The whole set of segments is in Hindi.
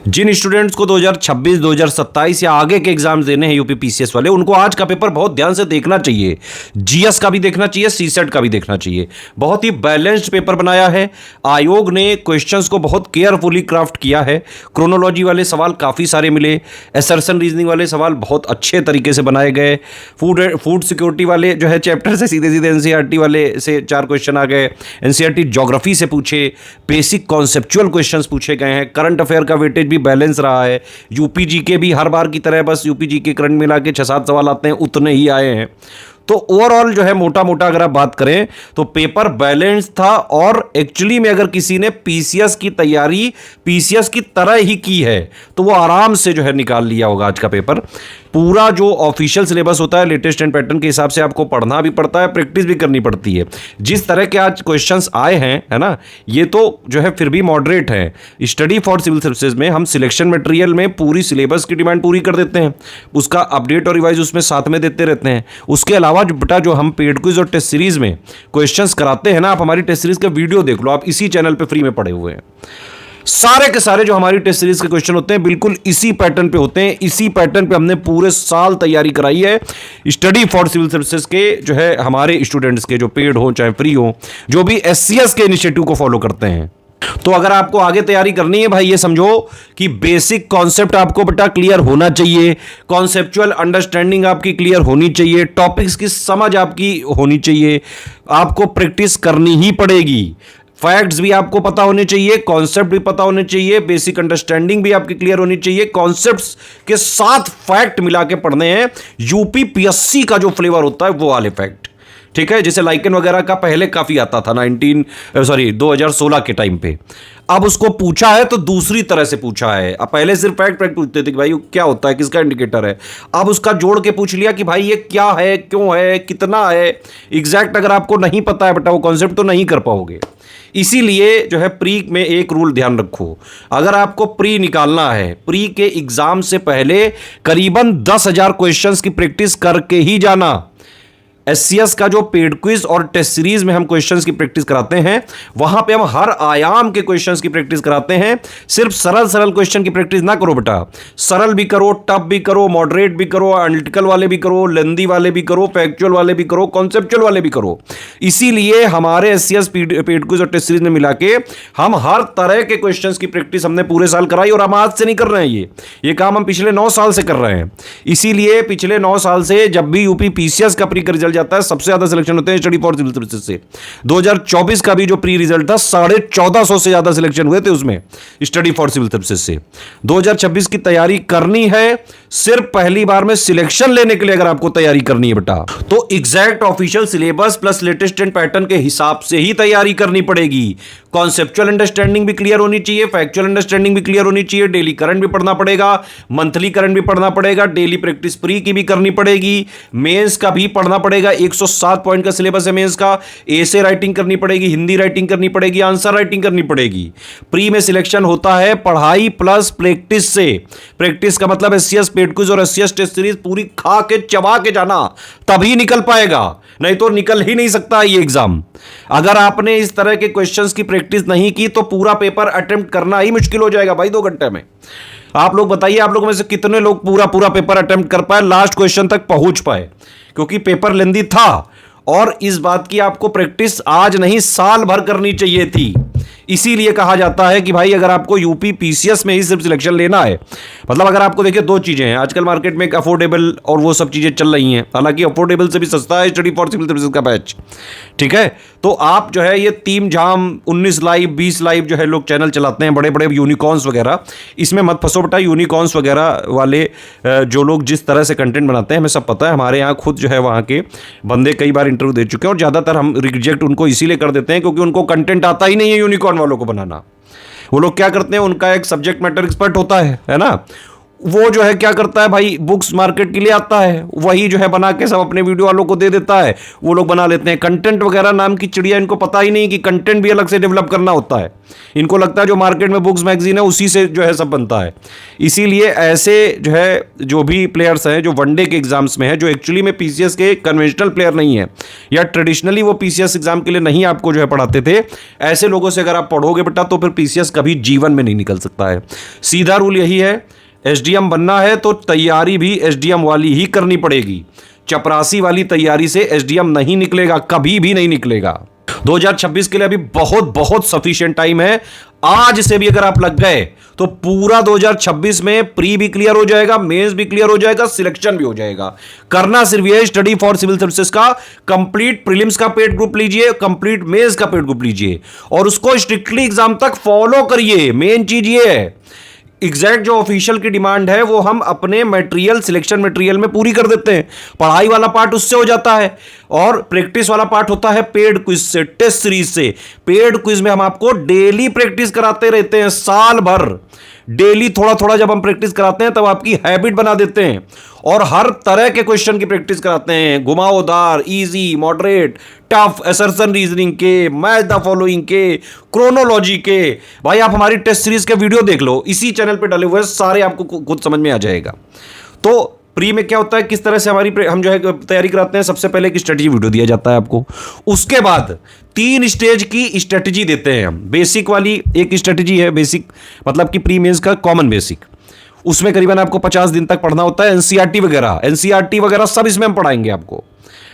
जिन स्टूडेंट्स को 2026, 2027 या आगे के एग्जाम्स देने हैं यूपी पीसीएस वाले, उनको आज का पेपर बहुत ध्यान से देखना चाहिए। जीएस का भी देखना चाहिए, सीसेट का भी देखना चाहिए। बहुत ही बैलेंस्ड पेपर बनाया है। आयोग ने क्वेश्चंस को बहुत केयरफुली क्राफ्ट किया है। क्रोनोलॉजी वाले सवाल काफ़ी सारे मिले, एसर्शन रीजनिंग वाले सवाल बहुत अच्छे तरीके से बनाए गए, फूड सिक्योरिटी वाले जो है चैप्टर से सीधे सीधे एनसीईआरटी वाले से 4 क्वेश्चन आ गए। एनसीईआरटी ज्योग्राफी से पूछे, बेसिक कॉन्सेप्चुअल क्वेश्चंस पूछे गए हैं। करंट अफेयर का वेटेज भी बैलेंस रहा है। यूपी जीके भी हर बार की तरह बस यूपी जीके करंट मिला के 6-7 सवाल आते हैं, उतने ही आए हैं। तो ओवरऑल जो है मोटा मोटा अगर आप बात करें तो पेपर बैलेंस था। और एक्चुअली में अगर किसी ने पीसीएस की तैयारी पीसीएस की तरह ही की है तो वो आराम से जो है निकाल लिया होगा आज का पेपर। पूरा जो ऑफिशियल सिलेबस होता है लेटेस्ट एंड पैटर्न के हिसाब से आपको पढ़ना भी पड़ता है, प्रैक्टिस भी करनी पड़ती है। जिस तरह के आज क्वेश्चंस आए हैं, है ना, ये तो जो है फिर भी मॉडरेट है। स्टडी फॉर सिविल सर्विसेज में हम सिलेक्शन मटेरियल में पूरी सिलेबस की डिमांड पूरी कर देते हैं, उसका अपडेट और रिवाइज उसमें साथ में देते रहते हैं। उसके अलावा जो बेटा जो हम पेड क्विज और टेस्ट सीरीज में क्वेश्चंस कराते हैं ना, आप हमारी टेस्ट सीरीज का वीडियो देख लो, आप इसी चैनल पे फ्री में पड़े हुए हैं। सारे के सारे जो हमारी टेस्ट सीरीज के क्वेश्चन होते हैं बिल्कुल इसी पैटर्न पे होते हैं। इसी पैटर्न पे हमने पूरे साल तैयारी कराई है स्टडी फॉर सिविल सर्विसेज के जो है हमारे स्टूडेंट्स के, जो पेड हो चाहे फ्री हो, जो भी एससीएस के इनिशिएटिव को फॉलो करते हैं। तो अगर आपको आगे तैयारी करनी है भाई, ये समझो कि बेसिक कॉन्सेप्ट आपको बेटा क्लियर होना चाहिए, कॉन्सेप्चुअल अंडरस्टैंडिंग आपकी क्लियर होनी चाहिए, टॉपिक्स की समझ आपकी होनी चाहिए, आपको प्रैक्टिस करनी ही पड़ेगी। फैक्ट्स भी आपको पता होने चाहिए, कॉन्सेप्ट भी पता होने चाहिए, बेसिक अंडरस्टैंडिंग भी आपकी क्लियर होनी चाहिए। कॉन्सेप्ट्स के साथ फैक्ट मिला के पढ़ने हैं। यूपी पीएससी का जो फ्लेवर होता है वो वाले फैक्ट, ठीक है, जैसे लाइकन वगैरह का पहले काफी आता था 2016 के टाइम पे। अब उसको पूछा है तो दूसरी तरह से पूछा है। अब पहले सिर्फ फैक्ट पूछते थे कि भाई क्या होता है, किसका इंडिकेटर है। अब उसका जोड़ के पूछ लिया कि भाई ये क्या है, क्यों है, कितना है। एग्जैक्ट अगर आपको नहीं पता है बेटा वो कॉन्सेप्ट तो नहीं कर पाओगे। इसीलिए जो है प्री में एक रूल ध्यान रखो, अगर आपको प्री निकालना है, प्री के एग्जाम से पहले करीबन 10,000 क्वेश्चंस की प्रैक्टिस करके ही जाना। एससीएस का जो पेड क्विज और टेस्ट सीरीज में हम क्वेश्चंस की प्रैक्टिस कराते हैं, वहां पे हम हर आयाम के क्वेश्चंस की प्रैक्टिस कराते हैं। सिर्फ सरल सरल क्वेश्चन की प्रैक्टिस ना करो बेटा, सरल भी करो, टफ भी करो, मॉडरेट भी करो, एनालिटिकल वाले भी करो, लेंदी वाले भी करो, फैक्चुअल वाले भी करो, कॉन्सेप्चुअल वाले भी करो। इसीलिए हमारे एससीएस पेड क्विज और टेस्ट सीरीज में मिला के हम हर तरह के क्वेश्चंस की प्रैक्टिस हमने पूरे साल कराई। और हम आज से नहीं कर रहे हैं, ये काम हम पिछले 9 साल से कर रहे हैं। इसीलिए पिछले 9 साल से जब भी यूपी पीसीएस का प्री का रिजल्ट जाता है, सबसे ज्यादा सिलेक्शन होते हैं स्टडी फॉर सिविल सर्विसेज से। 2024 का भी जो प्री रिजल्ट था 1450 से ज्यादा सिलेक्शन हुए थे उसमें स्टडी फॉर सिविल सर्विसेज से। 2026 की तैयारी करनी है सिर्फ पहली बार में सिलेक्शन लेने के लिए, अगर आपको तैयारी करनी है बेटा तो exact official syllabus plus latest and pattern के हिसाब से ही तैयारी करनी पड़ेगी। कॉन्सेप्चुअल अंडरस्टैंडिंग भी क्लियर होनी चाहिए, फैक्चुअल अंडरस्टैंडिंग भी क्लियर होनी चाहिए, डेली करंट भी पढ़ना पड़ेगा, मंथली करंट भी पढ़ना पड़ेगा, डेली प्रैक्टिस प्री की भी करनी पड़ेगी, मेंस का भी पढ़ना पड़ेगा। 107 पॉइंट का सिलेबस है मेंस का। एसे राइटिंग करनी पड़ेगी, हिंदी राइटिंग करनी पड़ेगी, आंसर राइटिंग करनी पड़ेगी। प्री में सिलेक्शन होता है पढ़ाई प्लस प्रैक्टिस से। प्रैक्टिस का मतलब एससीएस पेड क्विज और एससीएस टेस्ट सीरीज पूरी खा के चबा के जाना, तभी निकल पाएगा, नहीं तो निकल ही नहीं सकता ये एग्जाम। अगर आपने इस तरह के क्वेश्चंस की प्रैक्टिस नहीं की तो पूरा पेपर अटेम्प्ट करना ही मुश्किल हो जाएगा भाई 2 घंटे में। आप लोग बताइए, आप लोगों में से कितने लोग पूरा पेपर अटेम्प्ट कर पाए, लास्ट क्वेश्चन तक पहुंच पाए, क्योंकि पेपर लेंदी था। और इस बात की आपको प्रैक्टिस आज नहीं साल भर करनी चाहिए थी। इसीलिए कहा जाता है कि भाई अगर आपको यूपी पीसीएस में ही सिर्फ सिलेक्शन लेना है, मतलब अगर आपको देखिए 2 चीजें हैं आजकल मार्केट में, एक अफोर्डेबल और वो सब चीजें चल रही हैं, हालांकि अफोर्डेबल से भी सस्ता है स्टडी फॉर सिविल सर्विसेज का बैच, ठीक है। तो आप जो है ये टीम जाम 19 लाइव 20 लाइव जो है लोग चैनल चलाते हैं, बड़े बड़े यूनिकॉर्न्स वगैरह, इसमें मत फंसो बेटा। यूनिकॉर्न्स वगैरह वाले जो लोग जिस तरह से कंटेंट बनाते हैं हमें सब पता है। हमारे यहाँ खुद जो है वहाँ के बंदे कई बार इंटरव्यू दे चुके हैं और ज़्यादातर हम रिजेक्ट उनको इसीलिए कर देते हैं क्योंकि उनको कंटेंट आता ही नहीं है यूनिकॉर्न वालों को बनाना। वो लोग क्या करते हैं, उनका एक सब्जेक्ट मैटर एक्सपर्ट होता है ना, वो जो है क्या करता है भाई, बुक्स मार्केट के लिए आता है, वही जो है बना के सब अपने वीडियो वालों को दे देता है, वो लोग बना लेते हैं। कंटेंट वगैरह नाम की चिड़िया, इनको पता ही नहीं कि कंटेंट भी अलग से डेवलप करना होता है। इनको लगता है जो मार्केट में बुक्स मैगजीन है उसी से जो है सब बनता है। इसीलिए ऐसे जो है जो भी प्लेयर्स हैं जो वनडे के एग्जाम्स में है, जो एक्चुअली में पीसीएस के कन्वेंशनल प्लेयर नहीं है या ट्रेडिशनली वो पीसीएस एग्जाम के लिए नहीं आपको जो है पढ़ाते थे, ऐसे लोगों से अगर आप पढ़ोगे बेटा तो फिर पीसीएस कभी जीवन में नहीं निकल सकता है। सीधा रूल यही है, एसडीएम बनना है तो तैयारी भी एसडीएम वाली ही करनी पड़ेगी। चपरासी वाली तैयारी से एसडीएम नहीं निकलेगा, कभी भी नहीं निकलेगा। 2026 के लिए अभी बहुत बहुत सफिशिएंट टाइम है। आज से भी अगर आप लग गए तो पूरा 2026 में प्री भी क्लियर हो जाएगा, मेंस भी क्लियर हो जाएगा, सिलेक्शन भी हो जाएगा। करना सिर्फ ये स्टडी फॉर सिविल सर्विसेज का कंप्लीट प्रीलिम्स का पेड ग्रुप लीजिए, कंप्लीट मेंस का पेड ग्रुप लीजिए और उसको स्ट्रिक्टली एग्जाम तक फॉलो करिए। मेन चीज ये है, एग्जैक्ट जो ऑफिशियल की डिमांड है वो हम अपने मटेरियल, सिलेक्शन मटेरियल में पूरी कर देते हैं। पढ़ाई वाला पार्ट उससे हो जाता है और प्रैक्टिस वाला पार्ट होता है पेड क्विज से, टेस्ट सीरीज से। पेड क्विज में हम आपको डेली प्रैक्टिस कराते रहते हैं, साल भर डेली थोड़ा थोड़ा जब हम प्रैक्टिस कराते हैं तब आपकी हैबिट बना देते हैं और हर तरह के क्वेश्चन की प्रैक्टिस कराते हैं, घुमावदार, easy, moderate, tough, assertion reasoning के, मैच द फॉलोइंग के, क्रोनोलॉजी के। भाई आप हमारी टेस्ट सीरीज के वीडियो देख लो, इसी चैनल पे डले हुए सारे आपको खुद समझ में आ जाएगा। तो प्री में क्या होता है, किस तरह से हमारी हम जो है तैयारी कराते हैं, सबसे पहले एक स्ट्रेटजी वीडियो दिया जाता है आपको, उसके बाद 3 स्टेज की स्ट्रेटजी देते हैं हम। बेसिक वाली एक स्ट्रेटजी है, बेसिक मतलब कि प्री मेंस का कॉमन बेसिक, उसमें करीबन आपको 50 दिन तक पढ़ना होता है। एनसीईआरटी वगैरह सब इसमें हम पढ़ाएंगे आपको,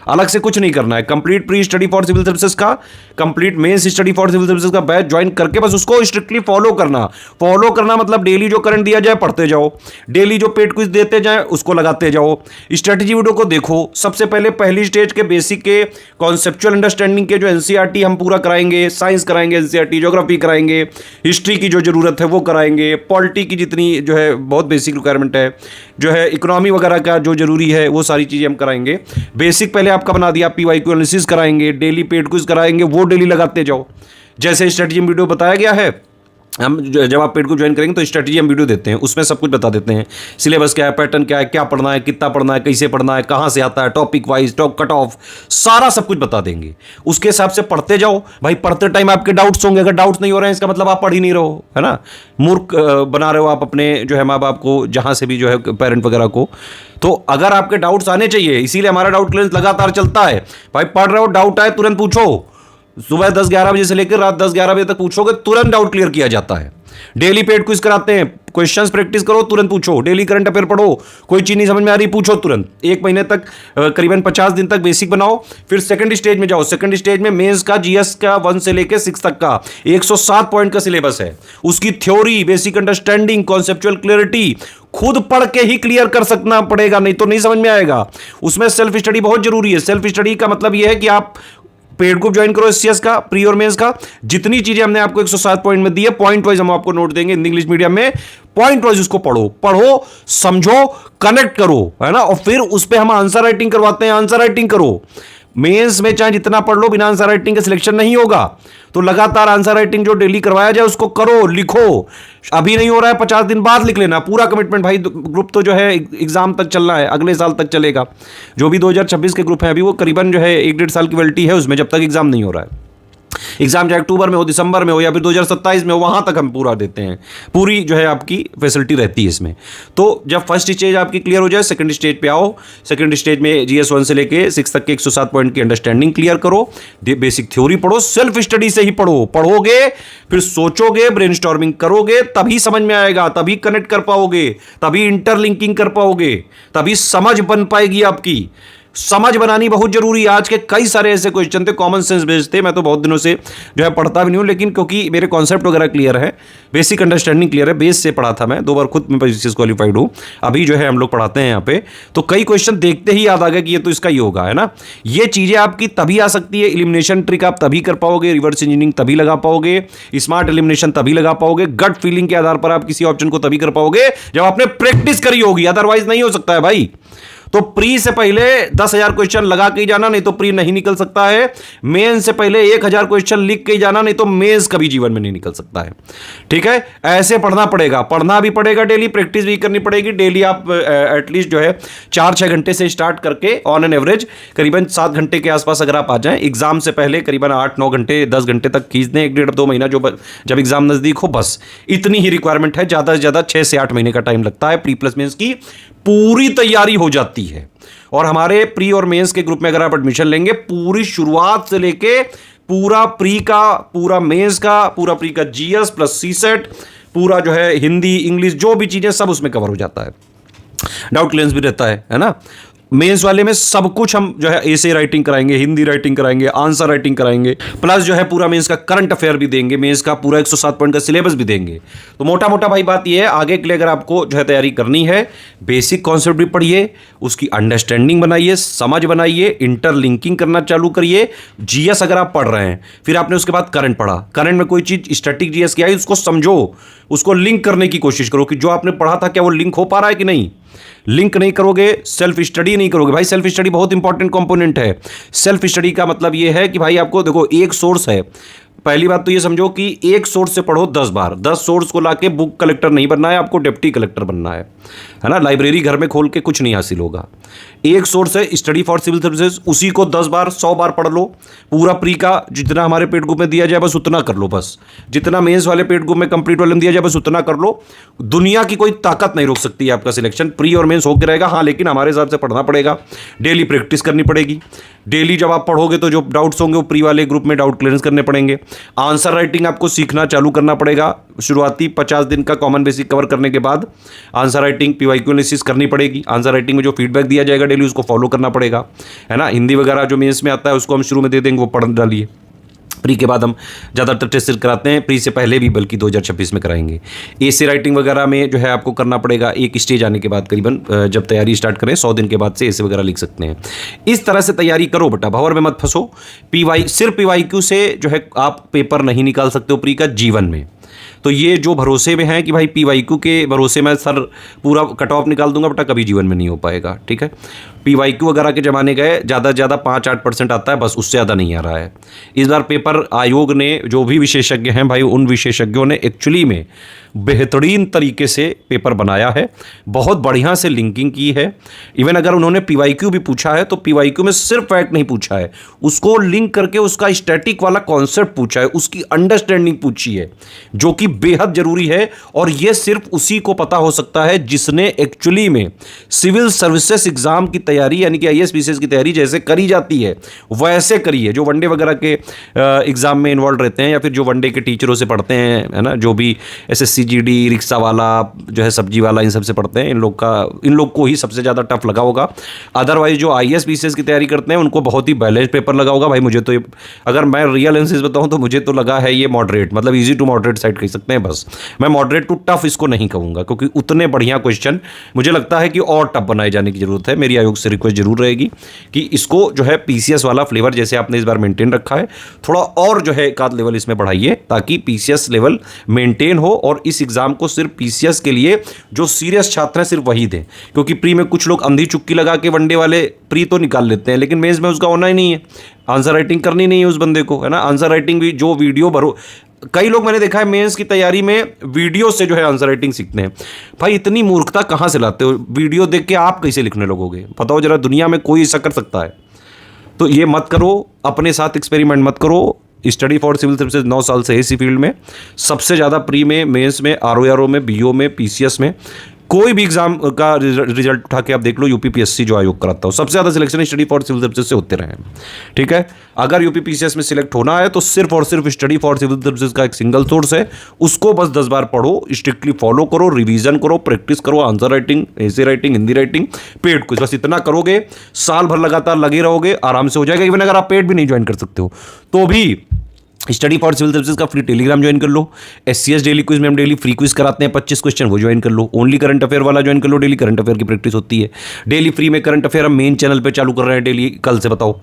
अलग से कुछ नहीं करना है। Complete pre study for civil services का, complete mains study for civil services का बैच ज्वाइन करके बस उसको स्ट्रिक्टली फॉलो करना मतलब डेली जो करंट दिया जाए पढ़ते जाओ, डेली जो पेड क्विज देते जाए उसको लगाते जाओ। स्ट्रेटजी वीडियो को देखो। सबसे पहले पहली स्टेज के बेसिक के कॉन्सेप्चुअल अंडरस्टैंडिंग के जो एनसीईआरटी हम पूरा कराएंगे, साइंस कराएंगे एनसीईआरटी, ज्योग्राफी कराएंगे, हिस्ट्री की जो जरूरत है वो कराएंगे, पॉलिटी की जितनी जो है बहुत बेसिक रिक्वायरमेंट है, जो है इकोनॉमी वगैरह का जो जरूरी है वो सारी चीजें हम कराएंगे। बेसिक पहले आपका बना दिया, पीवाईक्यू एनालिसिस कराएंगे, डेली पेड क्विज कराएंगे, वो डेली लगाते जाओ। जैसे स्ट्रेटजी वीडियो बताया गया है, हम जब आप पेड को ज्वाइन करेंगे तो स्ट्रेटजी हम वीडियो देते हैं, उसमें सब कुछ बता देते हैं। सिलेबस क्या है, पैटर्न क्या है, क्या पढ़ना है, कितना पढ़ना है, कैसे पढ़ना है, कहाँ से आता है, टॉपिक वाइज, कट ऑफ, सारा सब कुछ बता देंगे। उसके हिसाब से पढ़ते जाओ। भाई पढ़ते टाइम आपके डाउट्स होंगे, अगर डाउट्स नहीं हो रहे हैं इसका मतलब आप पढ़ ही नहीं रहो, है ना, मूर्ख बना रहे हो आप अपने जो है माँ बाप को, जहाँ से भी जो है पेरेंट वगैरह को। तो अगर आपके डाउट्स आने चाहिए, इसीलिए हमारा डाउट क्लियरेंस लगातार चलता है। भाई पढ़ रहे हो, डाउट आए तुरंत पूछो, सुबह 10-11 बजे से लेकर रात 10-11 बजे तक पूछोगे, तुरंत डाउट क्लियर किया जाता है। डेली पेड क्विज कराते हैं, क्वेश्चंस प्रैक्टिस करो, तुरंत पूछो। डेली करंट अफेयर पढ़ो, कोई चीज नहीं समझ में आ रही पूछो तुरंत। 1 महीने तक करीबन 50 दिन तक बेसिक बनाओ, फिर सेकंड स्टेज में जाओ। सेकंड स्टेज में मेंस का, जीएस का 1 से लेकर 6 तक का 107 पॉइंट का सिलेबस है। उसकी theory, basic understanding, conceptual clarity खुद पढ़ के ही क्लियर कर सकना पड़ेगा, नहीं तो नहीं समझ में आएगा। उसमें सेल्फ स्टडी बहुत जरूरी है। सेल्फ स्टडी का मतलब यह है कि आप पेड ग्रुप ज्वाइन करो एससीएस का, प्री और मेंस का। जितनी चीजें हमने आपको 107 पॉइंट में दी है, पॉइंट वाइज हम आपको नोट देंगे इंग्लिश मीडियम में, पॉइंट वाइज उसको पढ़ो, समझो, कनेक्ट करो, है ना, और फिर उस पर हम आंसर राइटिंग करवाते हैं। आंसर राइटिंग करो। मेंस में चाहे जितना पढ़ लो, बिना आंसर राइटिंग के सिलेक्शन नहीं होगा। तो लगातार आंसर राइटिंग जो डेली करवाया जाए उसको करो, लिखो। अभी नहीं हो रहा है, 50 दिन बाद लिख लेना। पूरा कमिटमेंट भाई, ग्रुप तो जो है एग्जाम तक चलना है, अगले साल तक चलेगा। जो भी 2026 के ग्रुप है अभी वो करीबन जो है 1-1.5 साल की वैलिडिटी है उसमें, जब तक एग्जाम नहीं हो रहा है। एग्जाम चाहे अक्टूबर में हो, दिसंबर में हो या फिर 2027 में हो, वहां तक हम पूरा देते हैं। पूरी जो है आपकी फैसिलिटी रहती है इसमें। तो जब फर्स्ट स्टेज आपकी क्लियर हो जाए, सेकंड स्टेज पे आओ। सेकंड स्टेज में जीएस 1 से लेके 6 तक के 107 पॉइंट की अंडरस्टैंडिंग क्लियर करो, बेसिक थ्योरी पढ़ो, सेल्फ स्टडी से ही पढ़ोगे, फिर सोचोगे, ब्रेनस्टॉर्मिंग करोगे, तभी समझ में आएगा, तभी कनेक्ट कर पाओगे, तभी इंटरलिंकिंग कर पाओगे, तभी समझ बन पाएगी आपकी। समझ बनानी बहुत जरूरी है। आज के कई सारे ऐसे क्वेश्चन थे कॉमन सेंस बेस्ड थे, मैं तो बहुत दिनों से जो है पढ़ता भी नहीं हूं, लेकिन क्योंकि मेरे कॉन्सेप्ट वगैरह क्लियर है, बेसिक अंडरस्टैंडिंग क्लियर है, बेस से पढ़ा था मैं 2 बार, खुद में पीसीएस क्वालिफाइड हूं। अभी जो है हम लोग पढ़ाते हैं यहाँ पे, तो कई क्वेश्चन देखते ही याद आ गया कि ये तो इसका ही होगा, है ना। ये चीजें आपकी तभी आ सकती है, एलिमिनेशन ट्रिक आप तभी कर पाओगे, रिवर्स इंजीनियरिंग तभी लगा पाओगे, स्मार्ट एलिमिनेशन तभी लगा पाओगे, गट फीलिंग के आधार पर आप किसी ऑप्शन को तभी कर पाओगे जब आपने प्रैक्टिस करी होगी, अदरवाइज नहीं हो सकता है भाई। तो प्री से पहले 10,000 क्वेश्चन लगा के ही जाना, नहीं तो प्री नहीं निकल सकता है। मेन से पहले 1,000 क्वेश्चन लिख के ही जाना, नहीं तो मेंस कभी जीवन में नहीं निकल सकता है। ठीक है, ऐसे पढ़ना पड़ेगा, पढ़ना भी पड़ेगा, डेली प्रैक्टिस भी करनी पड़ेगी। डेली आप एटलीस्ट जो है 4-6 घंटे से स्टार्ट करके ऑन एन एवरेज करीबन 7 घंटे के आसपास अगर आप आ जाएं, एग्जाम से पहले करीबन 8-9 घंटे 10 घंटे तक खींच दें, 1-1.5-2 महीना जो जब एग्जाम नजदीक हो, बस इतनी ही रिक्वायरमेंट है। ज्यादा से ज्यादा 6 से 8 महीने का टाइम लगता है, प्री प्लस मेंस की पूरी तैयारी हो जाती है। और हमारे प्री और मेंस के ग्रुप में अगर आप एडमिशन लेंगे, पूरी शुरुआत से लेके पूरा प्री का, पूरा मेंस का, पूरा प्री का जीएस प्लस सीसेट, पूरा जो है हिंदी इंग्लिश जो भी चीजें सब उसमें कवर हो जाता है। डाउट क्लियरेंस भी रहता है ना। मेंस वाले में सब कुछ हम जो है एसे राइटिंग कराएंगे, हिंदी राइटिंग कराएंगे, आंसर राइटिंग कराएंगे, प्लस जो है पूरा मेंस का करंट अफेयर भी देंगे, मेंस का पूरा 107 पॉइंट का सिलेबस भी देंगे। तो मोटा मोटा भाई बात यह है, आगे के लिए अगर आपको जो है तैयारी करनी है, बेसिक कॉन्सेप्ट भी पढ़िए, उसकी अंडरस्टैंडिंग बनाइए, समझ बनाइए, इंटरलिंकिंग करना चालू करिए। जीएस अगर आप पढ़ रहे हैं, फिर आपने उसके बाद करंट पढ़ा, करंट में कोई चीज स्टैटिक जीएस की आई, उसको समझो, उसको लिंक करने की कोशिश करो कि जो आपने पढ़ा था क्या वो लिंक हो पा रहा है कि नहीं। लिंक नहीं करोगे, सेल्फ स्टडी नहीं करोगे। भाई सेल्फ स्टडी बहुत इंपॉर्टेंट कंपोनेंट है। सेल्फ स्टडी का मतलब यह है कि भाई आपको देखो, एक सोर्स है, पहली बात तो ये समझो कि एक सोर्स से पढ़ो 10 बार। 10 सोर्स को लाके बुक कलेक्टर नहीं बनना है, आपको डिप्टी कलेक्टर बनना है ना। लाइब्रेरी घर में खोल के कुछ नहीं हासिल होगा। एक सोर्स है स्टडी फॉर सिविल सर्विसेज, उसी को 10 बार 100 बार पढ़ लो। पूरा प्री का जितना हमारे पेड ग्रुप में दिया जाए बस उतना कर लो, बस जितना मेंस वाले पेड ग्रुप में कंप्लीट वाले में दिया जाए बस उतना कर लो। दुनिया की कोई ताकत नहीं रोक सकती है आपका सिलेक्शन, प्री और मेंस होकर रहेगा। हाँ, लेकिन हमारे हिसाब से पढ़ना पड़ेगा, डेली प्रैक्टिस करनी पड़ेगी। डेली जब आप पढ़ोगे तो जो डाउट्स होंगे वो प्री वाले ग्रुप में डाउट क्लियरेंस करने पड़ेंगे। आंसर राइटिंग आपको सीखना चालू करना पड़ेगा। शुरुआती 50 दिन का कॉमन बेसिक कवर करने के बाद आंसर राइटिंग पीवाईक्यू एनालिसिस करनी पड़ेगी। आंसर राइटिंग में जो फीडबैक दिया जाएगा डेली उसको फॉलो करना पड़ेगा, है ना। हिंदी वगैरह जो मेंस में आता है उसको हम शुरू में दे देंगे, वो पढ़ डालिए। प्री के बाद हम ज़्यादातर टेस्ट कराते हैं, प्री से पहले भी बल्कि 2026 में कराएंगे। एसे राइटिंग वगैरह में जो है आपको करना पड़ेगा एक स्टेज आने के बाद, करीबन जब तैयारी स्टार्ट करें 100 दिन के बाद से एसे वगैरह लिख सकते हैं। इस तरह से तैयारी करो बेटा, भंवर में मत फंसो। सिर्फ पीवाईक्यू से जो है आप पेपर नहीं निकाल सकते हो प्री का जीवन में। तो ये जो भरोसे में है कि भाई पीवाईक्यू के भरोसे में सर पूरा कट ऑफ निकाल दूंगा, बेटा कभी जीवन में नहीं हो पाएगा। ठीक है, पीवाईक्यू वगैरह के ज़माने गए, ज़्यादा से ज़्यादा 5-8% आता है, बस उससे ज़्यादा नहीं आ रहा है। इस बार पेपर आयोग ने, जो भी विशेषज्ञ हैं भाई, उन विशेषज्ञों ने एक्चुअली में बेहतरीन तरीके से पेपर बनाया है, बहुत बढ़िया से लिंकिंग की है। इवन अगर उन्होंने पीवाईक्यू भी पूछा है तो पीवाईक्यू में सिर्फ फैक्ट नहीं पूछा है, उसको लिंक करके उसका स्टैटिक वाला कॉन्सेप्ट पूछा है, उसकी अंडरस्टैंडिंग पूछी है, जो कि बेहद जरूरी है। और यह सिर्फ उसी को पता हो सकता है जिसने एक्चुअली में सिविल सर्विसेज एग्जाम की तैयारी, यानी कि आईएएस पीसीएस की तैयारी जैसे करी जाती है वैसे करी है। जो वनडे वगैरह के एग्जाम में इन्वॉल्व रहते हैं या फिर जो वनडे के टीचरों से पढ़ते हैं, है ना, जो भी एसएससी जीडी, रिक्शा वाला, जो है सब्जी वाला, इन सब से पढ़ते हैं, इन लोग को ही सबसे ज़्यादा टफ लगा होगा। अदरवाइज जो आईएएस पीसीएस की तैयारी करते हैं उनको बहुत ही बैलेंस पेपर लगा होगा। भाई मुझे तो अगर मैं रियल एनालिसिस बताऊं तो मुझे तो लगा है ये मॉडरेट, मतलब इजी टू मॉडरेट साइड कह सकते हैं। बस मैं मॉडरेट टू टफ इसको नहीं कहूँगा, क्योंकि उतने बढ़िया क्वेश्चन मुझे लगता है कि और टफ बनाए जाने की जरूरत है। मेरी आयोग से रिक्वेस्ट जरूर रहेगी कि इसको जो है पीसीएस वाला फ्लेवर जैसे आपने इस बार मेंटेन रखा है, थोड़ा और जो है एक आध लेवल इसमें बढ़ाइए, ताकि पीसीएस लेवल मेंटेन हो और इस एग्जाम को सिर्फ पीसीएस के लिए जो सीरियस छात्र हैं सिर्फ वही दें। क्योंकि प्री में कुछ लोग अंधी चुक्की लगा के वनडे वाले प्री तो निकाल लेते हैं, लेकिन मेंस में उसका होना ही नहीं है, आंसर राइटिंग करनी नहीं है उस बंदे को, है ना। आंसर राइटिंग भी जो वीडियो भरो, कई लोग मैंने देखा है मेंस की तैयारी में वीडियो से जो है आंसर राइटिंग सीखते हैं। भाई इतनी मूर्खता कहाँ से लाते हो? वीडियो देख के आप कैसे लिखने लगोगे? बताओ जरा, दुनिया में कोई ऐसा कर सकता है? तो ये मत करो, अपने साथ एक्सपेरिमेंट मत करो। स्टडी फॉर सिविल सर्विसेज 9 साल से इसी फील्ड में, सबसे ज़्यादा प्री में, मेंस में, आरओआरओ में, बीओ में, पीसीएस में, कोई भी एग्जाम का रिजल्ट उठा के आप देख लो, यूपीपीएससी जो आयोग कराता हो, सबसे ज़्यादा selection study for civil services से होते रहे हैं। ठीक है, अगर यूपीपीसीएस में सिलेक्ट होना है तो सिर्फ और सिर्फ स्टडी फॉर सिविल सर्विसेज का एक सिंगल सोर्स है, उसको बस 10 बार पढ़ो, स्ट्रिक्टली फॉलो करो, रिवीजन करो, प्रैक्टिस करो, answer writing, essay writing, Hindi writing, paid quiz, बस इतना करोगे, साल भर लगातार लगे रहोगे, आराम से हो जाएगा। इवन अगर आप पेड भी नहीं ज्वाइन कर सकते हो तो भी स्टडी फॉर सिविल सर्विसेज का फ्री टेलीग्राम ज्वाइन कर लो। SCS डेली क्विज में हम डेली फ्री क्विज कराते हैं 25 क्वेश्चन, वो ज्वाइन कर लो। ओनली करंट अफेयर वाला ज्वाइन कर लो, डेली करंट अफेयर की प्रैक्टिस होती है। डेली फ्री में करंट अफेयर हम मेन चैनल पे चालू कर रहे हैं डेली, कल से बताओ,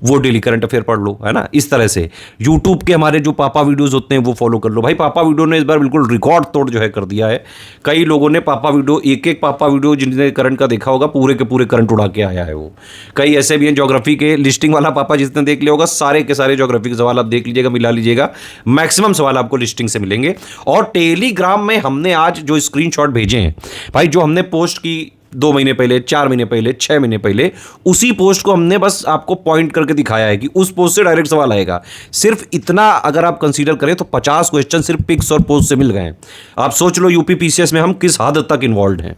वो डेली करंट अफेयर पढ़ लो, है ना। इस तरह से यूट्यूब के हमारे जो पापा वीडियोज होते हैं वो फॉलो कर लो। भाई पापा वीडियो ने इस बार बिल्कुल रिकॉर्ड तोड़ जो है कर दिया है। कई लोगों ने पापा वीडियो, एक पापा वीडियो जिन्होंने करंट का देखा होगा, पूरे के पूरे करंट उड़ा के आया है वो। कई ऐसे भी हैं ज्योग्राफी के, लिस्टिंग वाला पापा जिसने देख लिया होगा, सारे के सारे ज्योग्राफी के सवाल आप देख लीजिएगा, मिला लीजिएगा, मैक्सिमम सवाल आपको लिस्टिंग से मिलेंगे। और टेलीग्राम में हमने आज जो स्क्रीनशॉट भेजे हैं भाई, जो हमने पोस्ट की 2 महीने पहले, 4 महीने पहले, 6 महीने पहले, उसी पोस्ट को हमने बस आपको पॉइंट करके दिखाया है कि उस पोस्ट से डायरेक्ट सवाल आएगा। सिर्फ इतना अगर आप कंसीडर करें तो 50 क्वेश्चन सिर्फ पिक्स और पोस्ट से मिल गए हैं। आप सोच लो यूपी PCS में हम किस हद तक इन्वॉल्व हैं।